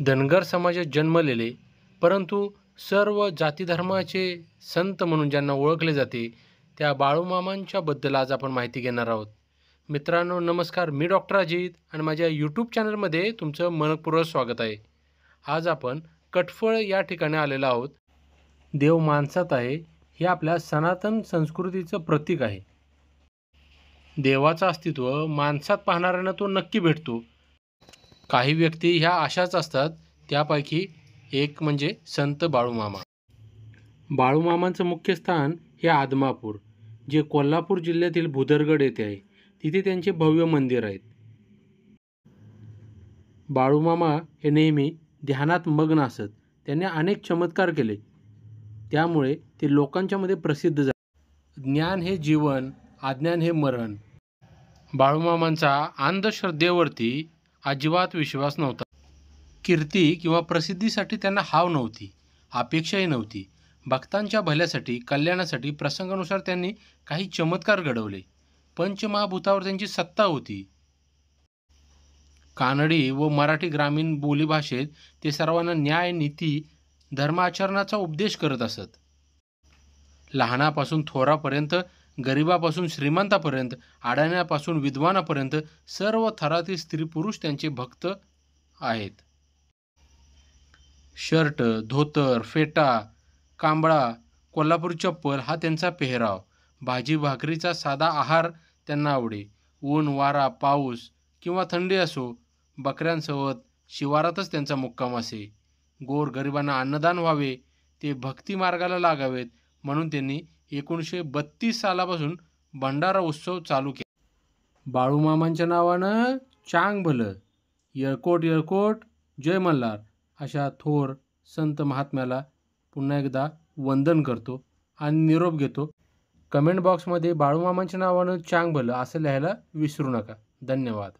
धनगर समाजात जन्मलेले परंतु सर्व जाती धर्माचे संत म्हणून ज्यांना ओळखले जाते त्या बाळूमामांच्या बद्दल आज आपण माहिती घेणार आहोत. मित्रांनो नमस्कार, मी डॉक्टर अजित आणि माझ्या यूट्यूब चॅनलमध्ये तुमचं मनपूर्वक स्वागत आहे. आज आपण कटफळ या ठिकाणी आलेलो आहोत. देव माणसात आहे हे आपल्या सनातन संस्कृतीचं प्रतीक आहे. देवाचं अस्तित्व माणसात पाहणाऱ्यांना तो नक्की भेटतो. काही व्यक्ती ह्या अशाच असतात, त्यापैकी एक म्हणजे संत बाळूमामा. बाळूमामांचं मुख्य स्थान हे आदमापूर, जे कोल्हापूर जिल्ह्यातील भुदरगड येथे आहे. तिथे त्यांचे भव्य मंदिर आहेत. बाळूमामा हे नेहमी ध्यानात मग्न असत. त्यांनी अनेक चमत्कार केले, त्यामुळे ते लोकांच्या मध्ये प्रसिद्ध झाले. ज्ञान हे जीवन, अज्ञान हे मरण. बाळूमामांचा अंधश्रद्धेवरती अजिबात विश्वास नव्हता. कीर्ती किंवा प्रसिद्धीसाठी त्यांना हाव नव्हती, अपेक्षाही नव्हती. भक्तांच्या भल्यासाठी, कल्याणासाठी प्रसंगानुसार त्यांनी काही चमत्कार घडवले. पंचमहाभूतावर त्यांची सत्ता होती. कानडी व मराठी ग्रामीण बोलीभाषेत ते सर्वांना न्याय, नीती, धर्माचरणाचा उपदेश करत असत. लहानापासून थोरापर्यंत, गरिबापासून श्रीमंतापर्यंत, अडाण्यापासून विद्वानापर्यंत सर्व थरातील स्त्री पुरुष त्यांचे भक्त आहेत. शर्ट, धोतर, फेटा, कांबळा, कोल्हापुरी चप्पल हा त्यांचा पेहराव. भाजी भाकरीचा साधा आहार त्यांना आवडे. ऊन, वारा, पाऊस किंवा थंडी असो, बकऱ्यांसोबत शिवारातच त्यांचा मुक्काम असे. गोरगरिबांना अन्नदान व्हावे, ते भक्ती मार्गाला लागावेत म्हणून त्यांनी 1932 सालापासून भंडारा उत्सव चालू केला. बाळूमामांच्या नावानं चांग भलं, येळकोट येळकोट, जय मल्हार अशा थोर संत महात्म्याला पुन्हा एकदा वंदन करतो आणि निरोप घेतो. कमेंट बॉक्समध्ये बाळूमामांच्या नावानं चांग भलं असं लिहायला विसरू नका. धन्यवाद.